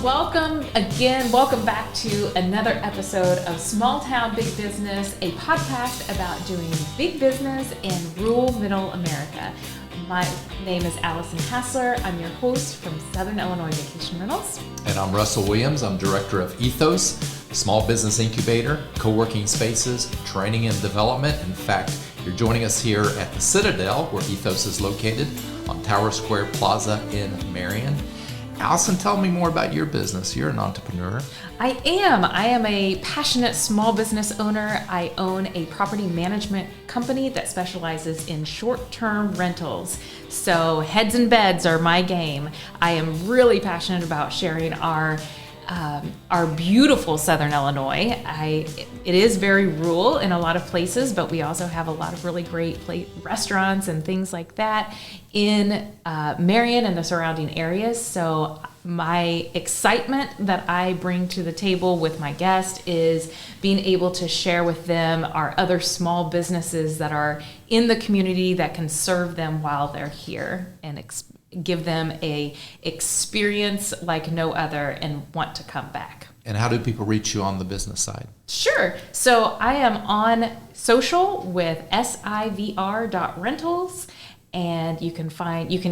welcome again. Welcome back to another episode of Small Town Big Business, a podcast about doing big business in rural middle America. My name is Allison Hassler. I'm your host from Southern Illinois Vacation Rentals. And I'm Russell Williams. I'm director of EThOs, Small Business Incubator, co-working spaces, training and development. In fact, you're joining us here at the Citadel, where EThOs is located, on Tower Square Plaza in Marion. Allison, tell me more about your business. You're an entrepreneur. I am a passionate small business owner. I own a property management company that specializes in short-term rentals. So heads and beds are my game. I am really passionate about sharing our beautiful Southern Illinois. It is very rural in a lot of places, but we also have a lot of really great restaurants and things like that in Marion and the surrounding areas. So my excitement that I bring to the table with my guest is being able to share with them our other small businesses that are in the community that can serve them while they're here and give them a experience like no other and want to come back. And how do people reach you on the business side? Sure. So I am on social with sivr.rentals, and you can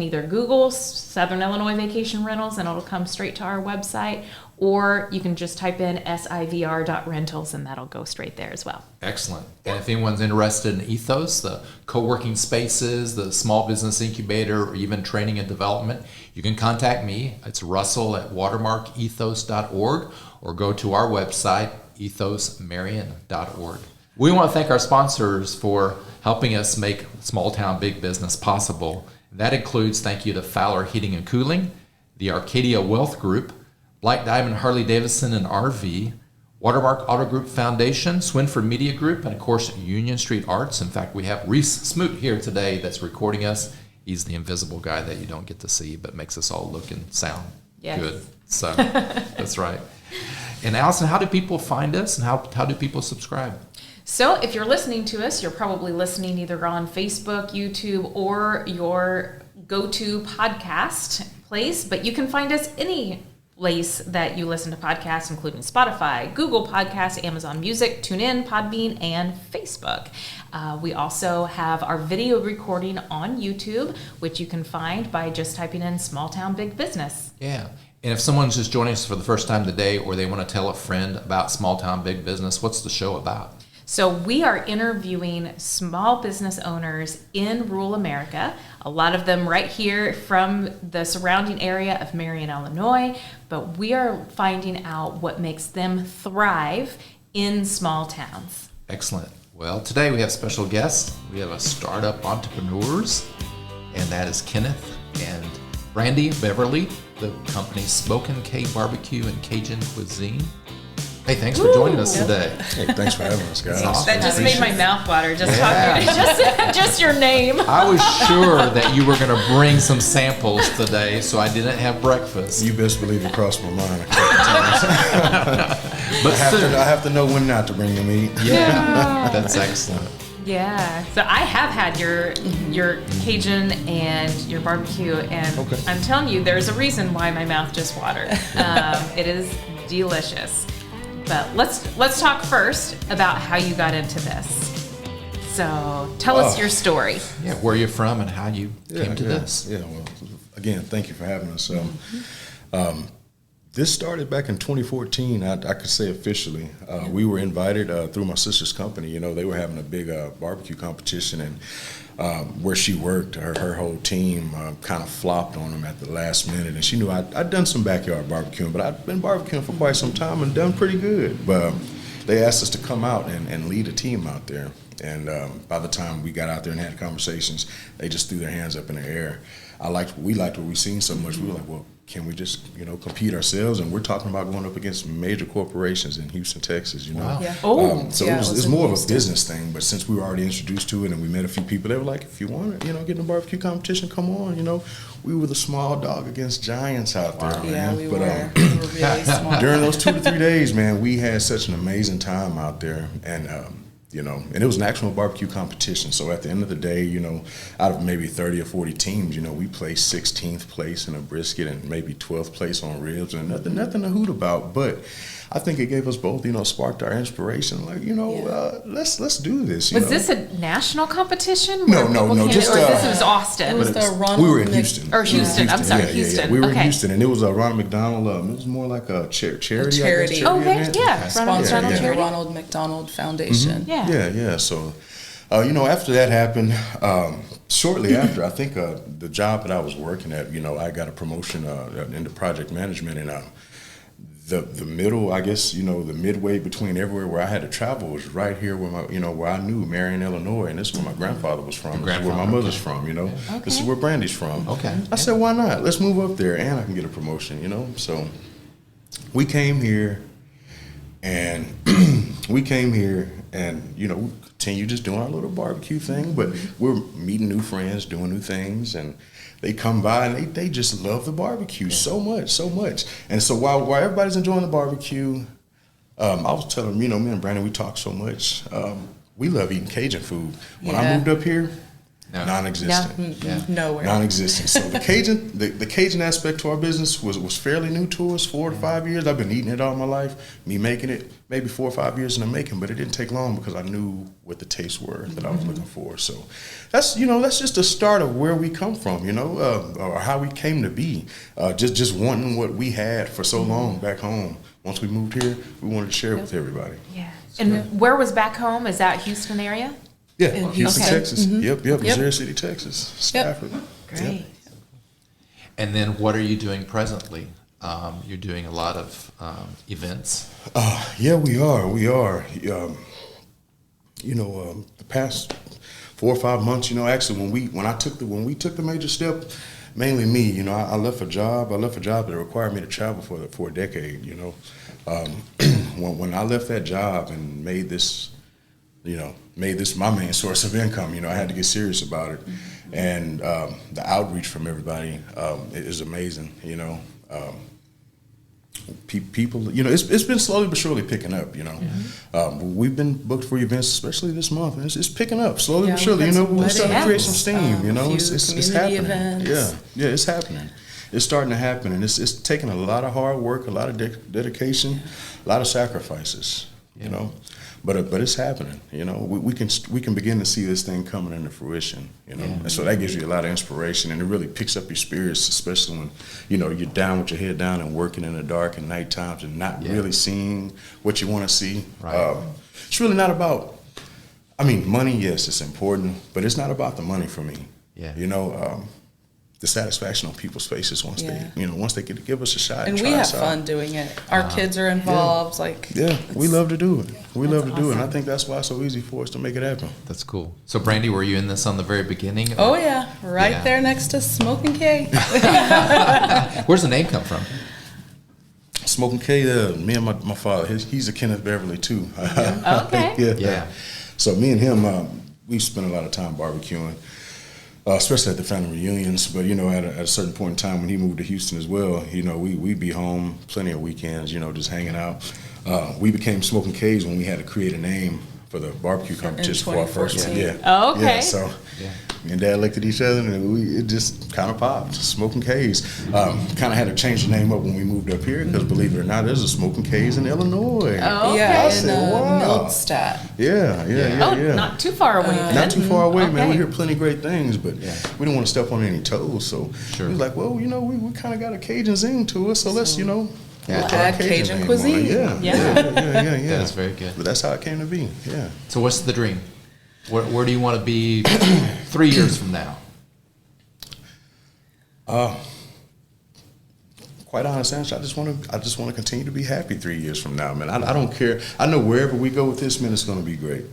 either Google Southern Illinois Vacation Rentals and it'll come straight to our website, or you can just type in sivr.rentals and that'll go straight there as well. Excellent. And if anyone's interested in EThOs, the co-working spaces, the small business incubator, or even training and development, you can contact me. It's Russell at watermarkethos.org, or go to our website, ethosmarion.org. We want to thank our sponsors for helping us make small town big business possible. That includes thank you to Fowler Heating and Cooling, the Arcadia Wealth Group, Black Diamond Harley Davidson and RV, Watermark Auto Group Foundation, Swinford Media Group, and of course Union Street Arts. In fact, we have Reese Smoot here today that's recording us. He's the invisible guy that you don't get to see, but makes us all look and sound good. So that's right. And Allison, how do people find us, and how do people subscribe? So if you're listening to us, you're probably listening either on Facebook, YouTube, or your go-to podcast place, but you can find us any place that you listen to podcasts, including Spotify, Google Podcasts, Amazon Music, TuneIn, Podbean, and Facebook. We also have our video recording on YouTube, which you can find by just typing in Small Town Big Business. Yeah. And if someone's just joining us for the first time today, or they want to tell a friend about Small Town Big Business, what's the show about? So we are interviewing small business owners in rural America, a lot of them right here from the surrounding area of Marion, Illinois, but we are finding out what makes them thrive in small towns. Excellent. Well, today we have special guests. We have a startup entrepreneurs, and that is Kenneth and Brandi, Beverly, the company Smokin BBQ and Cajun Cuisine. Hey, thanks for joining us today. Hey, thanks for having us, guys. Awesome. That just made my mouth water just talking. Just your name. I was sure that you were going to bring some samples today, so I didn't have breakfast. You best believe it crossed my mind a couple times. But I have to know when not to bring them meat. Yeah, that's excellent. Yeah, so I have had your Cajun and your barbecue, and I'm telling you, there's a reason why my mouth just watered. It is delicious. But let's talk first about how you got into this. So tell us your story. Yeah, where you're from and how you came to this. Yeah, well, again, thank you for having us. This started back in 2014, I could say officially. We were invited through my sister's company. You know, they were having a big barbecue competition, and where she worked, her whole team kind of flopped on them at the last minute. And she knew I'd done some backyard barbecuing, but I'd been barbecuing for quite some time and done pretty good. But they asked us to come out and lead a team out there. And by the time we got out there and had conversations, they just threw their hands up in the air. We liked what we seen so much. We were like, well, can we just, compete ourselves? And we're talking about going up against major corporations in Houston, Texas, Wow. Yeah. It was more of a business thing, but since we were already introduced to it and we met a few people, they were like, if you want to, get in a barbecue competition, come on, We were the small dog against giants out there, man. We were really small. During those 2 to 3 days, man, we had such an amazing time out there. And you know, and it was an actual barbecue competition. So at the end of the day, you know, out of maybe 30 or 40 teams, you know, we placed 16th place in a brisket and maybe 12th place on ribs, and nothing to hoot about. But I think it gave us both, you know, sparked our inspiration. Like, you know, let's do this. Was this a national competition? No. Just or this was Austin. It was the Ronald. We were in Houston. Or Houston. I'm sorry, Yeah. Houston. We were in Okay. Houston, and it was a Ronald McDonald. It was more like a charity. I guess, Okay, event. yeah. Sponsored Ronald the Charity. Ronald McDonald Foundation. Yeah. Yeah. So, you know, after that happened, shortly after, I think the job that I was working at, you know, I got a promotion into project management, and the middle, I guess, you know, the midway between everywhere where I had to travel was right here where I knew Marion, Illinois, and this is where my grandfather was from. This is where my mother's from, you know. Okay. This is where Brandi's from. Okay. I said, why not? Let's move up there, and I can get a promotion, you know. So we came here, and you know, we continue just doing our little barbecue thing, but we're meeting new friends, doing new things, and they come by and they just love the barbecue so much. And so while everybody's enjoying the barbecue, I was telling them, you know, me and Brandi, we talk so much. We love eating Cajun food. When I moved up here, non-existent. Nowhere. Non-existent. So the Cajun aspect to our business was fairly new to us, 4 to 5 years. I've been eating it all my life. Me making it, maybe 4 or 5 years in the making, but it didn't take long because I knew what the tastes were that I was looking for. So that's just the start of where we come from, you know, or how we came to be. Just wanting what we had for so long back home. Once we moved here, we wanted to share it with everybody. Yeah. And where was back home? Is that Houston area? Yeah, In Houston, Okay. Texas. Yep. Missouri City, Texas. Stafford. Great. Yep. And then what are you doing presently? You're doing a lot of events. Yeah, we are. You know, the past 4 or 5 months, you know, actually when we took the major step, mainly me, you know, I left a job that required me to travel for a decade, you know. When I left that job and made this my main source of income, you know, I had to get serious about it. And the outreach from everybody is amazing, you know. People, you know, it's been slowly but surely picking up, you know. We've been booked for events, especially this month, and it's picking up slowly but surely. You know, we're starting to create some steam, you know. It's happening. Events. Yeah, it's happening. It's starting to happen, and it's taking a lot of hard work, a lot of dedication, a lot of sacrifices, you know. But it's happening, you know. We can begin to see this thing coming into fruition, you know. And so that gives you a lot of inspiration, and it really picks up your spirits, especially when, you know, you're down with your head down and working in the dark and night times and not really seeing what you want to see. Right. It's really not about. I mean, money, yes, it's important, but it's not about the money for me. Yeah. You know, the satisfaction on people's faces once they get to give us a shot. And try we have us out. fun doing it. Our kids are involved. We love to do it. We love to do it, and I awesome. think that's why it's so easy for us to make it happen. That's cool. So, Brandi, were you in this on the very beginning? Oh yeah, right Yeah. there next to Smokin K. Where's the name come from? Smokin K, me and my father, he's a Kenneth Beverly too. Okay. Yeah. So me and him, we spent a lot of time barbecuing, especially at the family reunions. But you know, at a certain point in time when he moved to Houston as well, you know, we'd be home plenty of weekends, you know, just hanging out. We became Smokin K's when we had to create a name for the barbecue competition for our first one. 2014. Oh, okay. Yeah, so me and Dad looked at each other and it just kind of popped. Smokin K's. Kind of had to change the name up when we moved up here because believe it or not, there's a Smokin K's in Illinois. Oh, Yeah, I in said, wow. Mildstadt. Yeah. Not too far away. then. Not too far away, man. Okay. We hear plenty of great things, but we don't want to step on any toes. So Sure. we was like, well, you know, we kind of got a Cajun zing to us, so let's, you know, We'll put our add Cajun name on it. cuisine. Yeah. That is very good. But that's how it came to be. Yeah. So, what's the dream? Where do you want to be 3 years from now? Quite honest answer, I just want to continue to be happy 3 years from now, man. I don't care. I know wherever we go with this, man, it's going to be great.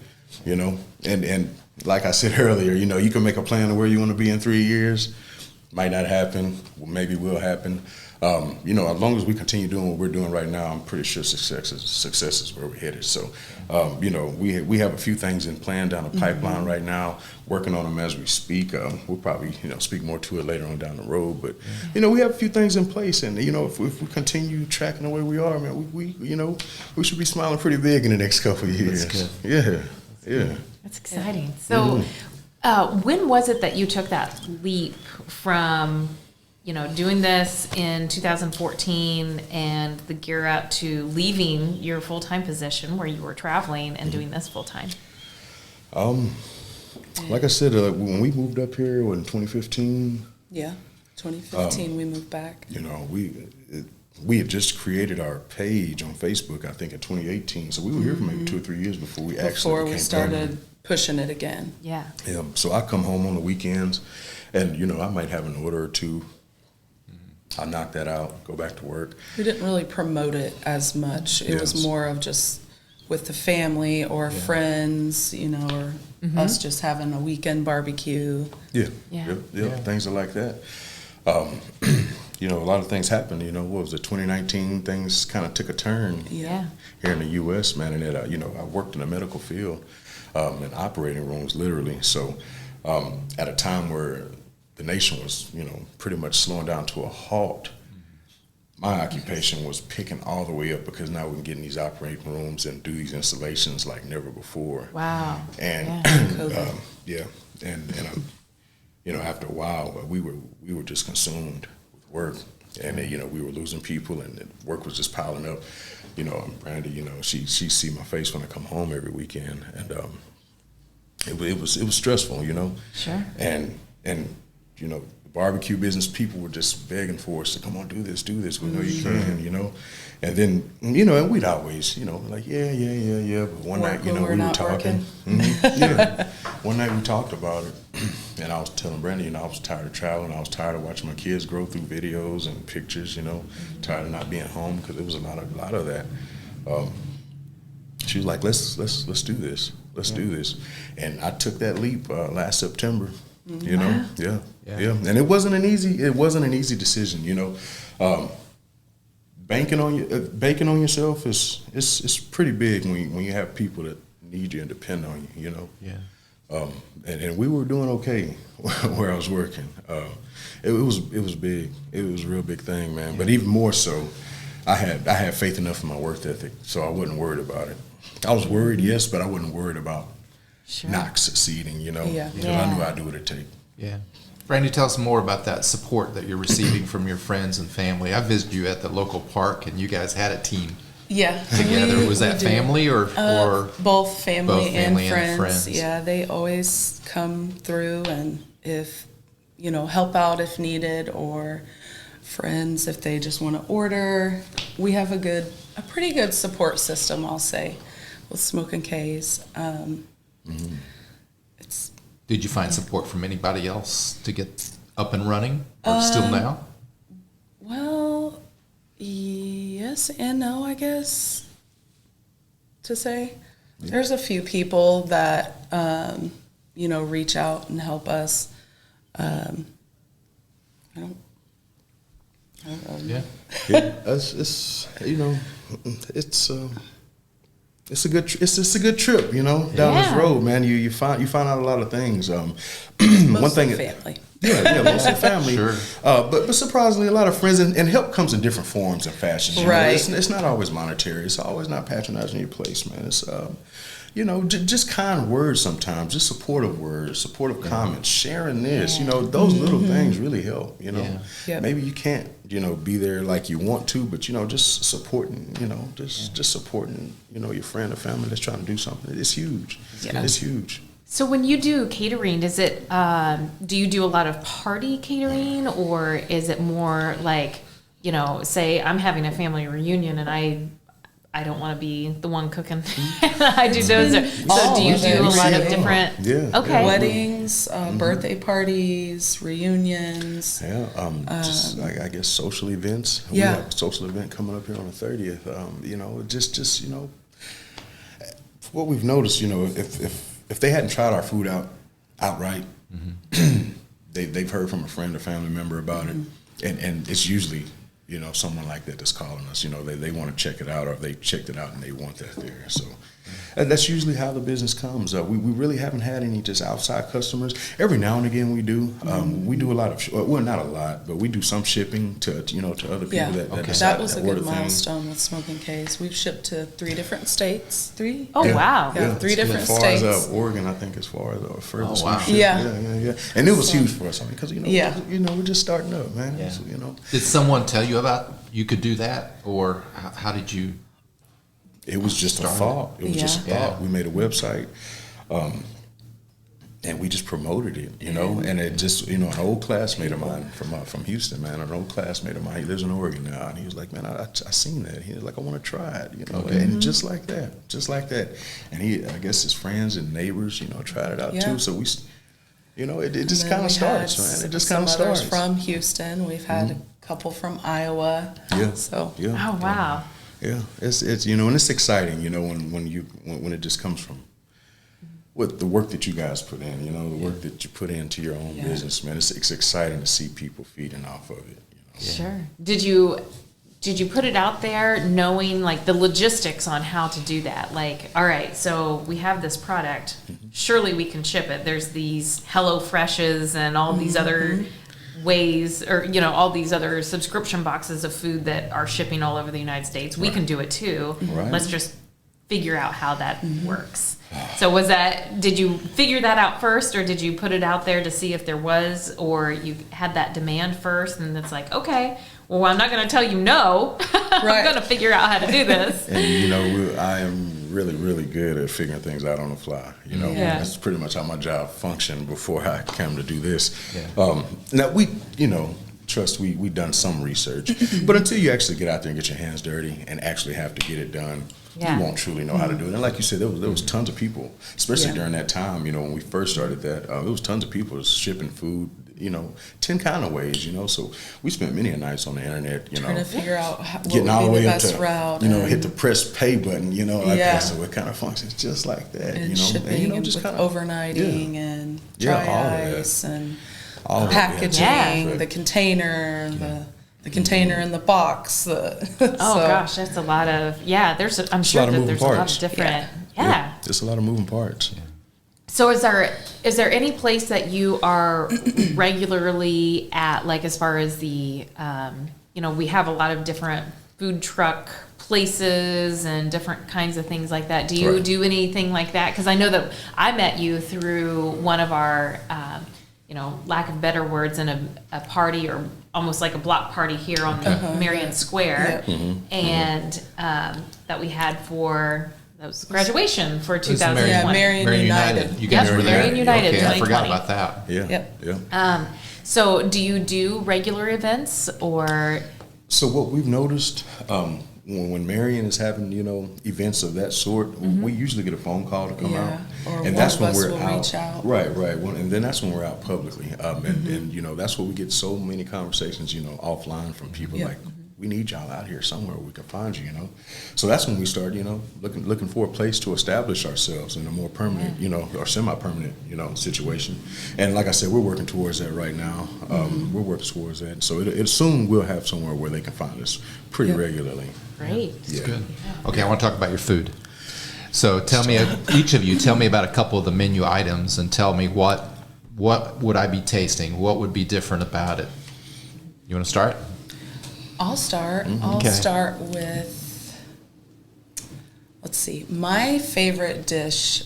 You know, and like I said earlier, you know, you can make a plan of where you want to be in 3 years. Might not happen, maybe will happen. You know, as long as we continue doing what we're doing right now, I'm pretty sure success is where we're headed. So, you know, we have a few things in plan down the pipeline right now, working on them as we speak. We'll probably, you know, speak more to it later on down the road. But, you know, we have a few things in place. And, you know, if we continue tracking the way we are, man, we you know, we should be smiling pretty big in the next couple of years. That's good. Yeah. Yeah. That's exciting. So, when was it that you took that leap from, doing this in 2014 and the gear up to leaving your full-time position where you were traveling and doing this full-time? Like I said, when we moved up here in 2015. Yeah, 2015 we moved back. We had just created our page on Facebook, I think, in 2018. So we were here for maybe 2 or 3 years before we started pushing it again. Yeah. Yeah. So I come home on the weekends, and I might have an order or two. I knock that out, go back to work. We didn't really promote it as much. It was more of just with the family or friends, or us just having a weekend barbecue. Yeah. Yeah. Things are like that. A lot of things happened. What was it, 2019? Things kind of took a turn Yeah. here in the U.S., man. And I worked in the medical field in operating rooms, literally. So at a time where the nation was, pretty much slowing down to a halt, my occupation was picking all the way up because now we can get in these operating rooms and do these installations like never before. Wow. And Yeah. and after a while, we were just consumed with work, and we were losing people, and the work was just piling up. Brandi, she see my face when I come home every weekend, and it was stressful, Sure. and the barbecue business people were just begging for us to come on, do this, we know you can, and then and we'd always like yeah, but one night we were talking. One night we talked about it, and I was telling Brandi, I was tired of traveling, I was tired of watching my kids grow through videos and pictures, tired of not being home because it was a lot of that. She was like, let's do this, do this, and I took that leap last September. Yeah. And it wasn't an easy decision. Banking on yourself is pretty big when you have people that need you and depend on you. Yeah. And we were doing okay where I was working. It was big. It was a real big thing, man. But even more so, I had faith enough in my work ethic, so I wasn't worried about it. I was worried, yes, but I wasn't worried about not succeeding, because I knew I'd do what it takes. Yeah. Brandi, tell us more about that support that you're receiving from your friends and family. I visited you at the local park, and you guys had a team together. Was that family or both family and friends? Yeah, they always come through, and if help out if needed, or friends if they just want to order. We have a pretty good support system, I'll say, with Smokin' K's. Did you find support from anybody else to get up and running, or still now? Well, yes and no, I guess, to say. Yeah. There's a few people that, reach out and help us. I don't know. Yeah. It's a good trip, down this road, man. You find out a lot of things. One thing, family. Yeah, mostly family. Sure. But surprisingly, a lot of friends, and help comes in different forms and fashions. Right. It's not always monetary. It's always not patronizing your place, man. It's just kind words sometimes, just supportive words, supportive comments, sharing this. Those little things really help. Maybe you can't be there like you want to, but just supporting. Just supporting. Your friend or family that's trying to do something. It's huge. Yeah. It's huge. So when you do catering, is it do you do a lot of party catering, or is it more like, say I'm having a family reunion and I don't want to be the one cooking. I do those. So do you do a lot of different? Yeah. Okay. Weddings, birthday parties, reunions. Yeah. I guess social events. Yeah. We have a social event coming up here on the 30th. Just what we've noticed, if they hadn't tried our food outright, they've heard from a friend or family member about it, and it's usually someone like that that's calling us, they want to check it out, or they've checked it out and they want that there. So that's usually how the business comes. We really haven't had any just outside customers. Every now and again we do. We do a lot of, well, not a lot, but we do some shipping to other people that was a good milestone with Smokin K's. We've shipped to 3 different states. 3? Oh, wow. Yeah, 3 different states. As far as Oregon, I think, as far as the furthest. Oh, wow. Yeah. And it was huge for us, because we're just starting up, man. Yeah. So, Did someone tell you about you could do that, or how did you? It was just a thought. It was just a thought. We made a website, and we just promoted it, And it just, an old classmate of mine from Houston, man, an old classmate of mine. He lives in Oregon now, and he was like, "Man, I seen that." He was like, "I want to try it," And just like that. And I guess his friends and neighbors, tried it out too. So we. It just kind of starts, man. It just kind of starts. From Houston, we've had a couple from Iowa. Yeah. So. Yeah. Oh, wow. Yeah. It's and it's exciting, when it just comes from with the work that you guys put in, the work that you put into your own business, man. It's exciting to see people feeding off of it. Sure. Did you put it out there knowing like the logistics on how to do that? Like, all right, so we have this product. Surely we can ship it. There's these Hello Freshes and all these other ways, or all these other subscription boxes of food that are shipping all over the United States. We can do it too. Right. Let's just figure out how that works. So did you figure that out first, or did you put it out there to see if there was, or you had that demand first and it's like, okay, well, I'm not going to tell you no. I'm going to figure out how to do this. And, I am really, really good at figuring things out on the fly. That's pretty much how my job functioned before I came to do this. Yeah. Now, we've done some research, but until you actually get out there and get your hands dirty and actually have to get it done, you won't truly know how to do it. And like you said, there was tons of people, especially during that time, when we first started that, there was tons of people shipping food, 10 kind of ways, so we spent many nights on the internet, trying to figure out getting all the way up to, route, hit the press pay button, that. So it kind of functions just like that, and shipping, and just kind of overnighting and dry ice and packaging, the container, the container in the box. Gosh, that's a lot of I'm sure that there's a lot of different there's a lot of moving parts. So is there any place that you are regularly at, like as far as the we have a lot of different food truck places and different kinds of things like that. Do you do anything like that? Because I know that I met you through one of our lack of better words, in a party, or almost like a block party here on Marion Square, and that we had for. That was graduation for 2001. Yeah, Marion United. You guys were there. Marion United. Okay, I forgot about that. Yeah. So, do you do regular events, or? So what we've noticed when Marion is having events of that sort, we usually get a phone call to come out, and that's when we're out. Reach out. Right. And then that's when we're out publicly, and that's where we get so many conversations, offline from people like. We need y'all out here somewhere we can find you, So that's when we start, looking for a place to establish ourselves in a more permanent, or semi-permanent, situation. And like I said, we're working towards that right now. We're working towards that. So it soon we'll have somewhere where they can find us pretty regularly. Great. That's good. Okay, I want to talk about your food. So each of you, tell me about a couple of the menu items and tell me what would I be tasting? What would be different about it? You want to start? I'll start. I'll start with, let's see, my favorite dish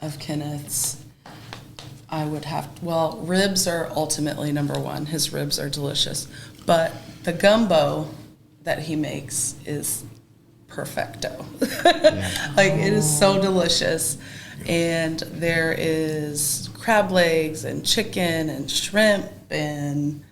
of Kenneth's, I would have, ribs are ultimately number one. His ribs are delicious. But the gumbo that he makes is perfecto. It is so delicious. And there is crab legs and chicken and shrimp and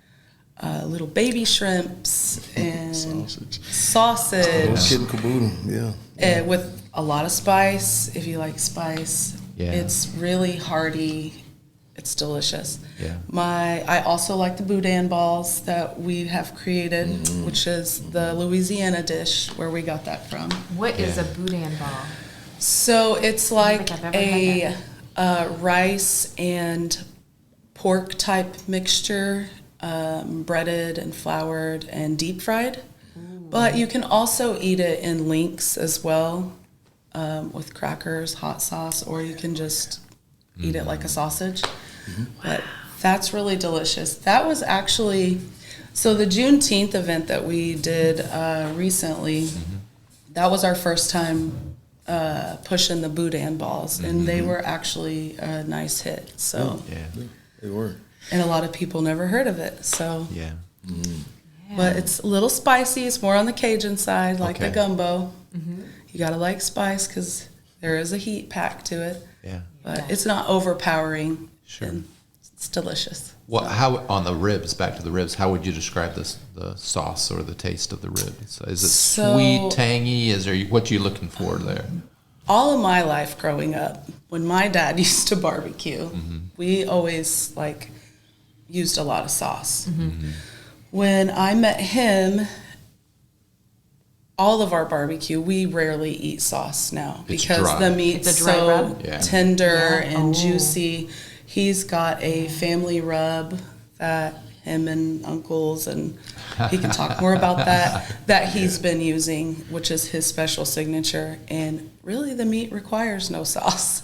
little baby shrimps and sausage. Kid and caboodle, And with a lot of spice, if you like spice. It's really hearty. It's delicious. I also like the Boudin Balls that we have created, which is the Louisiana dish where we got that from. What is a Boudin ball? So it's like a rice and pork type mixture. breaded and floured and deep fried. But you can also eat it in links as well, with crackers, hot sauce, or you can just eat it like a sausage. But that's really delicious. That was actually, so the Juneteenth event that we did recently, that was our first time pushing the Boudin Balls, and they were actually a nice hit. So they were. And a lot of people never heard of it. So Yeah. But it's a little spicy. It's more on the Cajun side, like the gumbo. You gotta like spice because there is a heat pack to it. Yeah. But it's not overpowering. Sure. And it's delicious. Well, how on the ribs? Back to the ribs. How would you describe this, the sauce or the taste of the ribs? Is it sweet, tangy? Is there what you looking for there? All of my life growing up, when my dad used to barbecue, we always used a lot of sauce. When I met him, all of our barbecue, we rarely eat sauce now because the meat's so tender and juicy. He's got a family rub that him and uncles, and he can talk more about that he's been using, which is his special signature. And really the meat requires no sauce.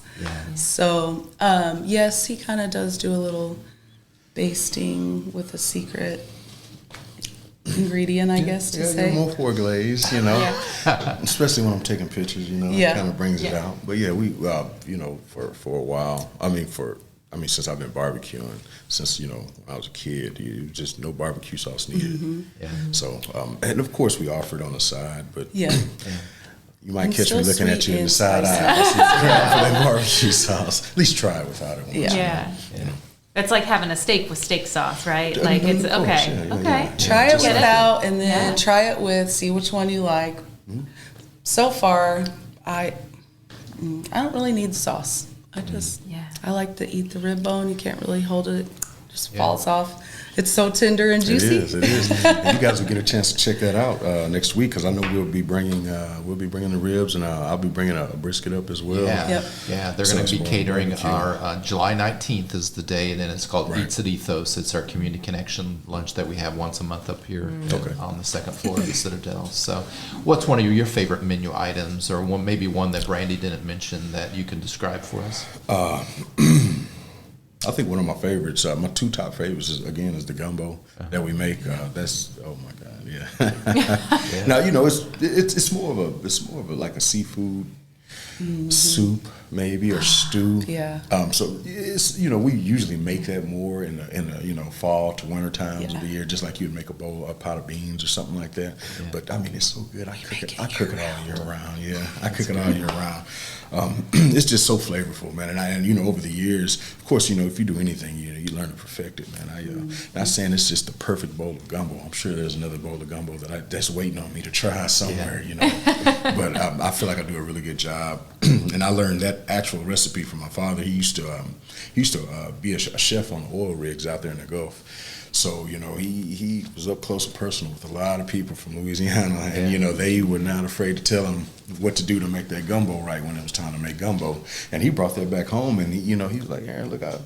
So, yes, he kind of does do a little basting with a secret ingredient, I guess, to say. More for glaze, especially when I'm taking pictures, it kind of brings it out. But we, for a while, since I've been barbecuing, since, when I was a kid, it was just no barbecue sauce needed. So, and of course we offered on the side, but you might catch me looking at you in the side eye. For that barbecue sauce. At least try it without it. Yeah. It's like having a steak with steak sauce, right? Like it's okay. Try it without, and then try it with. See which one you like. So far, I don't really need sauce. I like to eat the rib bone. You can't really hold it; just falls off. It's so tender and juicy. It is. And you guys will get a chance to check that out next week because I know we'll be bringing the ribs, and I'll be bringing a brisket up as well. Yeah. They're going to be catering our July 19th is the day, and then it's called Eats at EThOs. It's our community connection lunch that we have once a month up here on the second floor of the Citadel. So, what's one of your favorite menu items, or maybe one that Brandi didn't mention that you can describe for us? I think one of my favorites, my two top favorites is the gumbo that we make. That's oh my god, Now it's more of a like a seafood soup maybe or stew. So it's we usually make that more in the fall to winter times of the year, just like you'd make a pot of beans or something like that. But it's so good. I cook it all year round. I cook it all year round. It's just so flavorful, man. And over the years, of course, if you do anything, you learn to perfect it, man. Not saying it's just the perfect bowl of gumbo. I'm sure there's another bowl of gumbo that's waiting on me to try somewhere, But I feel like I do a really good job. And I learned that actual recipe from my father. He used to be a chef on the oil rigs out there in the Gulf. So, he was up close and personal with a lot of people from Louisiana, and, they were not afraid to tell him what to do to make that gumbo right when it was time to make gumbo. And he brought that back home, and, he was like, Aaron, look out,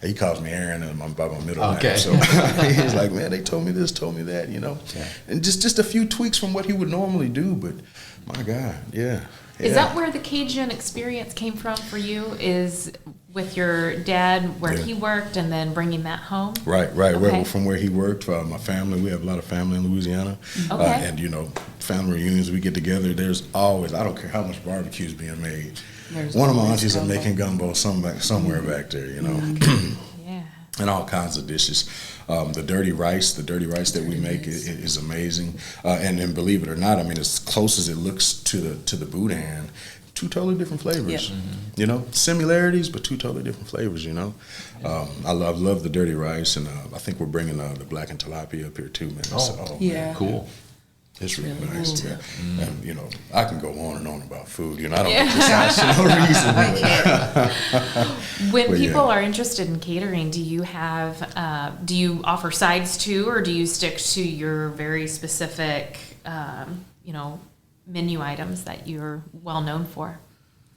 He calls me Aaron by my middle name. So he was like, man, they told me this, told me that, And just a few tweaks from what he would normally do, but my God, Is that where the Cajun experience came from for you? Is with your dad where he worked and then bringing that home? Right. Okay. From where he worked, my family, we have a lot of family in Louisiana. And, family reunions, we get together. There's always, I don't care how much barbecue is being made. One of my aunties are making gumbo somewhere back there, And all kinds of dishes. The dirty rice that we make is amazing. And then believe it or not, as close as it looks to the Boudin, two totally different flavors. Similarities, but two totally different flavors. I love the dirty rice, and I think we're bringing the blackened tilapia up here too, man. Cool. It's really nice too. And I can go on and on about food. I don't get this for no reason. When people are interested in catering, do you offer sides too, or do you stick to your very specific, menu items that you're well known for?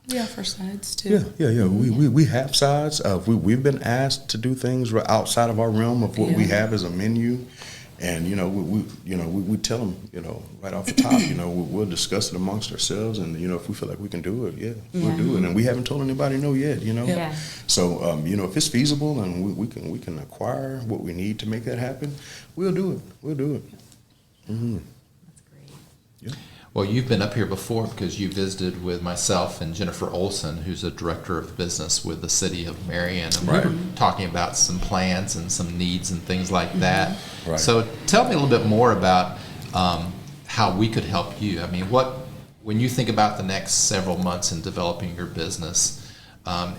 Yeah, for sides too. Yeah. We have sides. We've been asked to do things outside of our realm of what we have as a menu, and we tell them right off the top, we'll discuss it amongst ourselves, and if we feel like we can do it, we'll do it, and we haven't told anybody no yet, Yeah. So if it's feasible and we can acquire what we need to make that happen, we'll do it. Mm-hmm. That's great. Yeah. Well, you've been up here before because you visited with myself and Jennifer Olson, who's a director of business with the city of Marion, and we were talking about some plans and some needs and things like that. Right. So tell me a little bit more about how we could help you. I mean, when you think about the next several months in developing your business,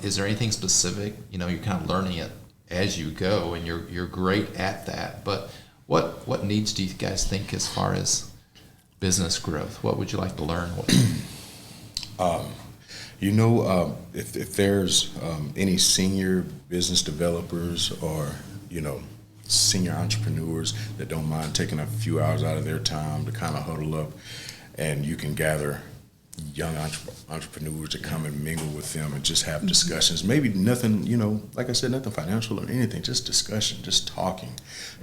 is there anything specific? You're kind of learning it as you go, and you're great at that. But what needs do you guys think as far as business growth? What would you like to learn? If there's any senior business developers or senior entrepreneurs that don't mind taking a few hours out of their time to kind of huddle up, and you can gather young entrepreneurs to come and mingle with them and just have discussions. Maybe nothing, like I said, nothing financial or anything, just discussion, just talking.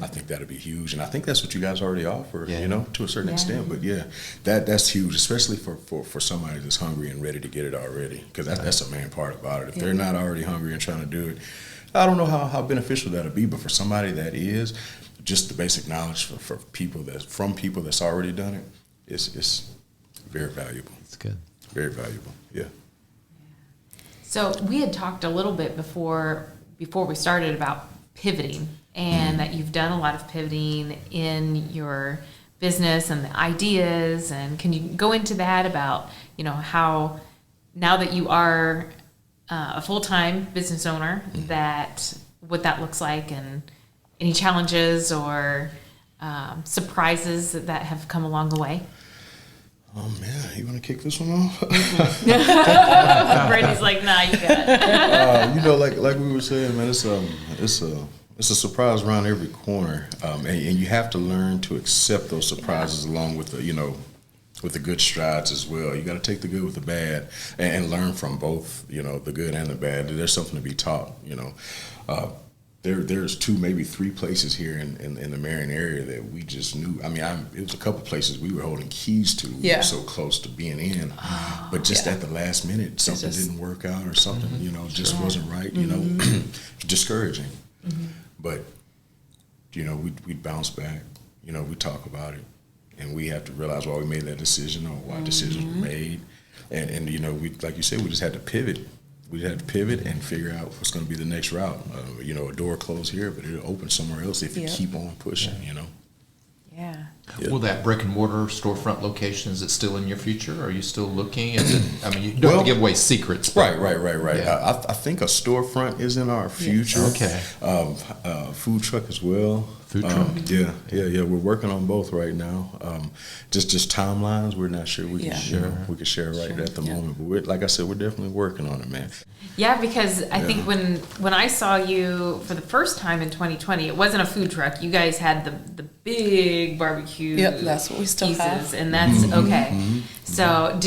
I think that'd be huge. And I think that's what you guys already offer, to a certain extent. But that's huge, especially for somebody that's hungry and ready to get it already, because that's the main part about it. If they're not already hungry and trying to do it, I don't know how beneficial that'll be, but for somebody that is, just the basic knowledge for people that's already done it, it's very valuable. It's good. Very valuable, yeah. So we had talked a little bit before we started about pivoting, and that you've done a lot of pivoting in your business and the ideas. And can you go into that about, how now that you are a full-time business owner, that what that looks like, and any challenges or surprises that have come along the way? Oh man, you want to kick this one off? Brandi's like, nah, you got it. Like we were saying, man, it's a surprise around every corner, and you have to learn to accept those surprises along with with the good strides as well. You got to take the good with the bad and learn from both, the good and the bad. There's something to be taught, There's 2, maybe 3 places here in the Marion area that we just knew. I mean, it was a couple places we were holding keys to. We were so close to being in, but just at the last minute, something didn't work out or something, just wasn't right. Discouraging. But we'd bounce back. We talk about it, and we have to realize why we made that decision or why decisions were made, and we, like you said, we just had to pivot. We had to pivot and figure out what's going to be the next route. A door closed here, but it'll open somewhere else if you keep on pushing, Yeah. Well, that brick and mortar storefront location, is it still in your future? Are you still looking? Is it? I mean, you don't have to give away secrets. Right. Yeah. I think a storefront is in our future. Okay. Food truck as well. Food truck. Yeah. We're working on both right now. Just timelines. We're not sure we can share. We can share at the moment. But like I said, we're definitely working on it, man. Yeah, because I think when I saw you for the first time in 2020, it wasn't a food truck. You guys had the big barbecue. Yep, that's what we still pieces, have. and that's okay. So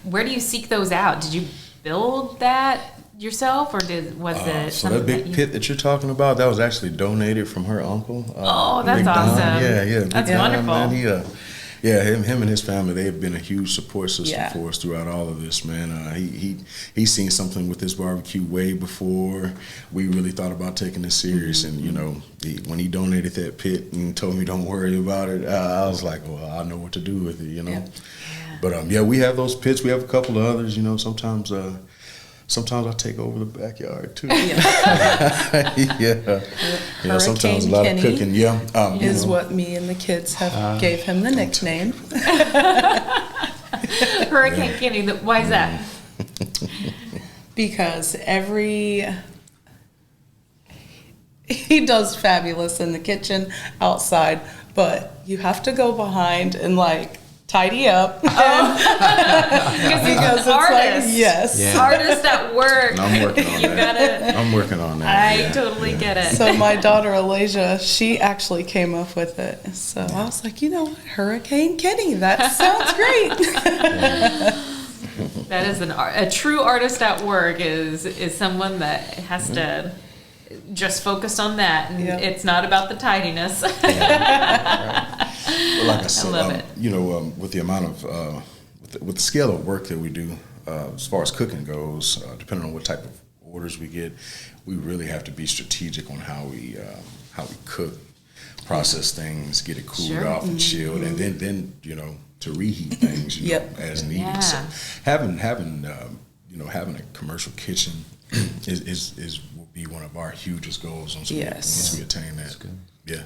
where do you seek those out? Did you build that yourself, or was it so that big pit that you're talking about, that was actually donated from her uncle. That's awesome. Yeah. That's wonderful. Man, him and his family, they've been a huge support system for us throughout all of this, man. He's seen something with this barbecue way before we really thought about taking it serious. And, when he donated that pit and told me don't worry about it, I was like, well, I know what to do with it, Yeah. But, we have those pits. We have a couple of others, Sometimes I take over the backyard too. Sometimes a lot of cooking. Is what me and the kids have gave him the nickname. Hurricane Kenny. Why is that? Because he does fabulous in the kitchen, outside, but you have to go behind and tidy up. Because it's artist. Artist at work. I'm working on that. I'm working on that. I totally get it. So my daughter Alasia, she actually came up with it. So I was like, Hurricane Kenny, that sounds great. That is a true artist at work is someone that has to just focus on that, and it's not about the tidiness. Well, like I said, love it. With the amount of with the scale of work that we do, as far as cooking goes, depending on what type of orders we get, we really have to be strategic on how we cook, process things, get it cooled off and chilled, and then to reheat things as needed. Yeah. So having a commercial kitchen is will be one of our hugest goals once we attain that. Yeah.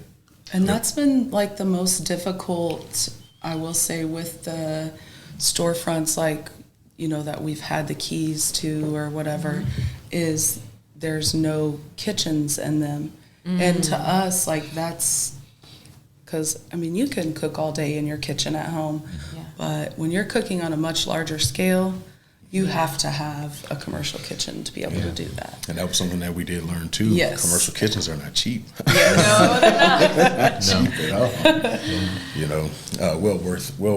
And that's been like the most difficult, I will say, with the storefronts, like, that we've had the keys to or whatever, is there's no kitchens in them. And to us, like, that's because, you can cook all day in your kitchen at home, but when you're cooking on a much larger scale, you have to have a commercial kitchen to be able to do that. And that was something that we did learn too. Yes. Commercial kitchens are not cheap. No, they're not. Cheap at all. Well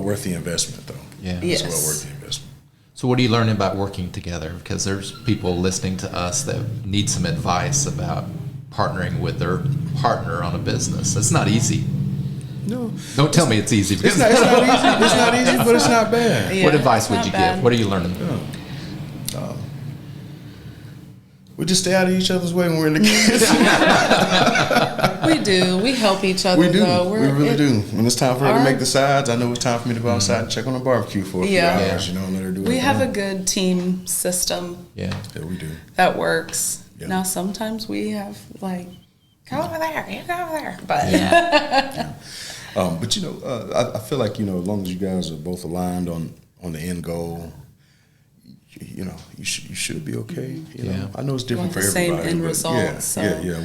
worth the investment though. Yeah. It's well worth the investment. So what are you learning about working together? Because there's people listening to us that need some advice about partnering with their partner on a business. It's not easy. No. Don't tell me it's easy. It's not easy. It's not easy, but it's not bad. What advice would you give? What are you learning? We just stay out of each other's way when we're in the kitchen. We do. We help each other. We do. Though. We really do. When it's time for her to make the sides, I know it's time for me to go outside and check on the barbecue for a few hours. And let her do it. We have a good team system. Yeah, we do. That works. Yeah. Now sometimes we have like, go over there, you go over there. But but I feel like as long as you guys are both aligned on the end goal, you should be okay. I know it's different for everybody. The same end result.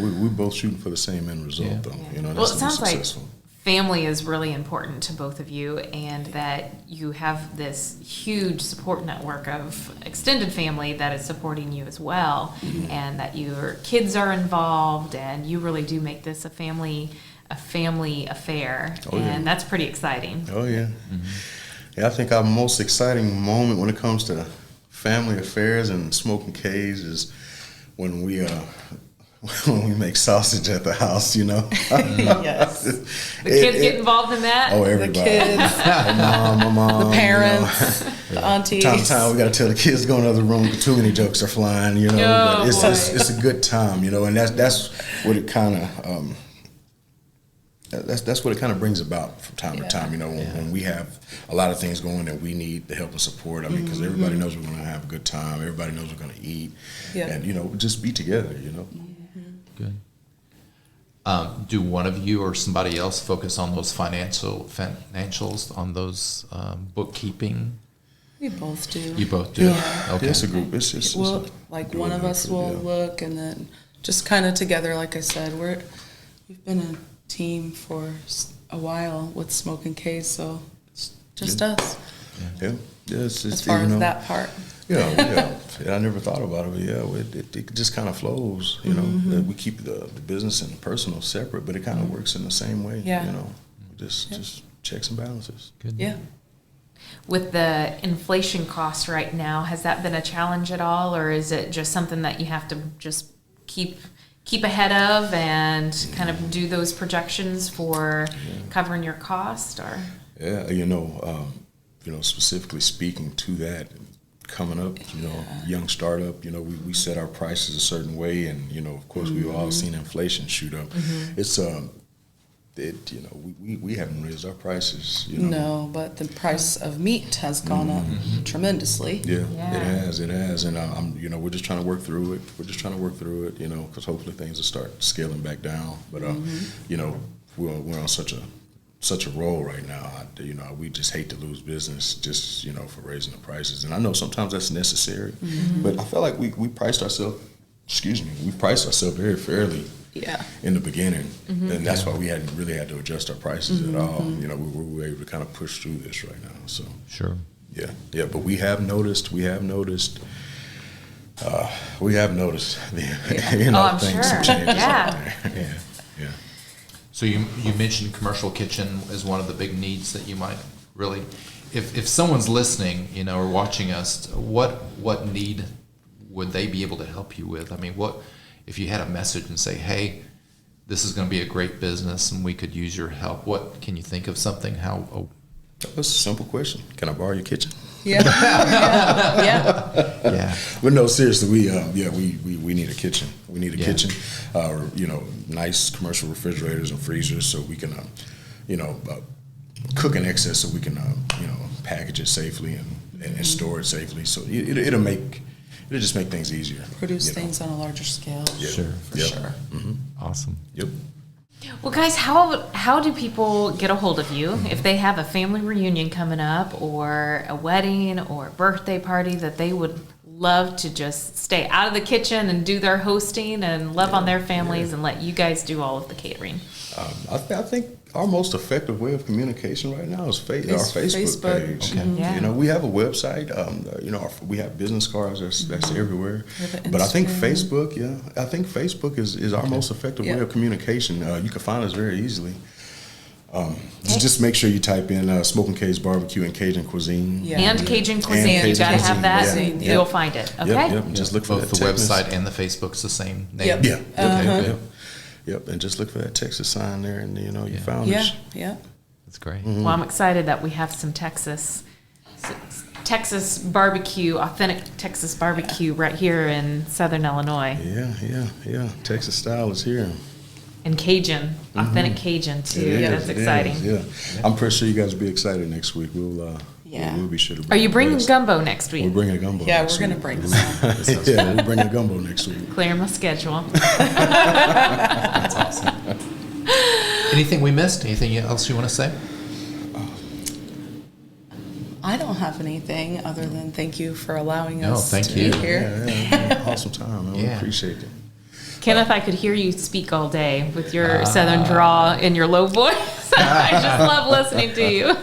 We're both shooting for the same end result, though. Well, it sounds like family is really important to both of you, and that you have this huge support network of extended family that is supporting you as well, and that your kids are involved, and you really do make this a family affair, and that's pretty exciting. Oh yeah. Yeah, I think our most exciting moment when it comes to family affairs and Smokin' K's is when we make sausage at the house, Yes. The kids get involved in that? Oh, everybody. The kids. my mom. The parents. The aunties. Time to time, we got to tell the kids to go in another room. Too many jokes are flying, but it's a good time, and that's what it kind of that's what it kind of brings about from time to time, when we have a lot of things going that we need the help and support. Because everybody knows we're going to have a good time. Everybody knows we're going to eat, and just be together. Good. Do one of you or somebody else focus on those financials, on those bookkeeping? We both do. You both do? Yeah. Okay. It's a group. It's one of us will look, and then just kind of together, like I said, we've been a team for a while with Smokin' K's, so it's just us. Yeah. As far as that part. Yeah. I never thought about it, but it just kind of flows, that we keep the business and the personal separate, but it kind of works in the same way, just checks and balances. Good. Yeah. With the inflation costs right now, has that been a challenge at all, or is it just something that you have to just keep ahead of and kind of do those projections for covering your cost? Or specifically speaking to that, coming up, young startup, we set our prices a certain way, and of course we've all seen inflation shoot up. It's we haven't raised our prices. No, but the price of meat has gone up tremendously. Yeah, it has, and we're just trying to work through it. Because hopefully things will start scaling back down. But we're on such a roll right now. We just hate to lose business just for raising the prices, and I know sometimes that's necessary. But I feel like we priced ourselves. We priced ourselves very fairly. Yeah. In the beginning, and that's why we hadn't really had to adjust our prices at all. We were able to kind of push through this right now. So sure. Yeah. But we have noticed. I'm things, sure. Some changes out there. Yeah. So you mentioned commercial kitchen as one of the big needs that you might really if someone's listening, or watching us, what need would they be able to help you with? I mean, what if you had a message and say, hey, this is going to be a great business and we could use your help? What can you think of something? That's a simple question. Can I borrow your kitchen? Yeah. Yeah. But no, seriously, we need a kitchen. We need a kitchen, nice commercial refrigerators and freezers so we can, cook in excess so we can, package it safely and store it safely. So it'll just make things easier. Produce things on a larger scale. Yeah. Sure. For sure. Mm-hmm. Awesome. Yep. Well, guys, how do people get a hold of you if they have a family reunion coming up or a wedding or a birthday party that they would love to just stay out of the kitchen and do their hosting and love on their families and let you guys do all of the catering? I think our most effective way of communication right now is our Facebook page. Okay. Yeah. We have a website. We have business cards that's everywhere. But I think Facebook, is our most effective way of communication. You can find us very easily. Just make sure you type in Smokin' K's Barbecue and Cajun Cuisine. Yeah. And Cajun Cuisine. You got to have that. Yeah. You'll find it. Okay. Yep. Just look for both the website and the Facebook's the same name. Yep. Yep, and just look for that Texas sign there, and you found us. Yeah. That's great. Well, I'm excited that we have some Texas barbecue, authentic Texas barbecue right here in Southern Illinois. Yeah. Texas style is here. And Cajun, authentic Cajun too. That's exciting. Yeah. I'm pretty sure you guys will be excited next week. We'll be sure to bring. Are you bringing gumbo next week? We're bringing a gumbo. Yeah, we're going to bring some. We'll bring a gumbo next week. Clear my schedule. That's awesome. Anything we missed? Anything else you want to say? I don't have anything other than thank you for allowing us to you. be here. Yeah. Awesome time. I appreciate it. Kenneth, I could hear you speak all day with your southern drawl and your low voice. I just love listening to you.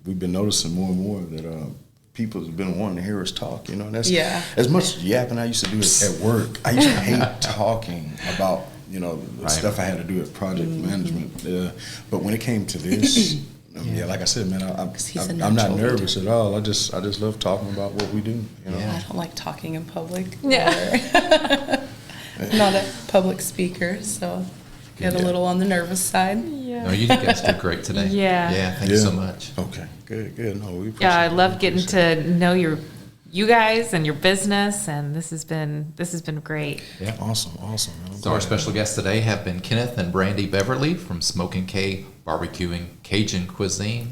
We've been noticing more and more that people have been wanting to hear us talk. And that's as much yapping I used to do at work. I used to hate talking about the stuff I had to do at project management. But when it came to this. Like I said, man, I'm not nervous at all. I just love talking about what we do. I don't like talking in public. Yeah. Not a public speaker, so get a little on the nervous side. Yeah. No, you guys did great today. Yeah. Thank you so much. Okay, good. No, we appreciate I love getting to know you guys and your business, and this has been great. Yeah. Awesome. So our special guests today have been Kenneth and Brandi Beverly from Smokin' K Barbecue and Cajun Cuisine.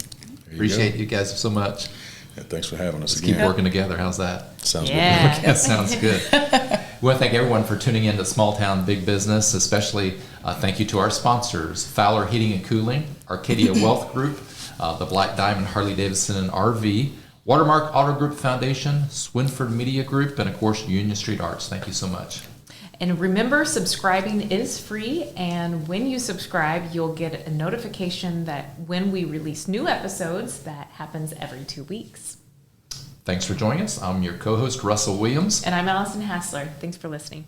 Appreciate you guys so much. Yeah, thanks for having us. Let's keep working together. How's that? Sounds good. That sounds good. We want to thank everyone for tuning in to Small Town Big Business, especially thank you to our sponsors, Fowler Heating and Cooling, Arcadia Wealth Group, the Black Diamond Harley Davidson and RV, Watermark Auto Group Foundation, Swinford Media Group, and of course Union Street Arts. Thank you so much. And remember, subscribing is free, and when you subscribe, you'll get a notification that when we release new episodes, that happens every 2 weeks. Thanks for joining us. I'm your co-host, Russell Williams. And I'm Allison Hassler. Thanks for listening.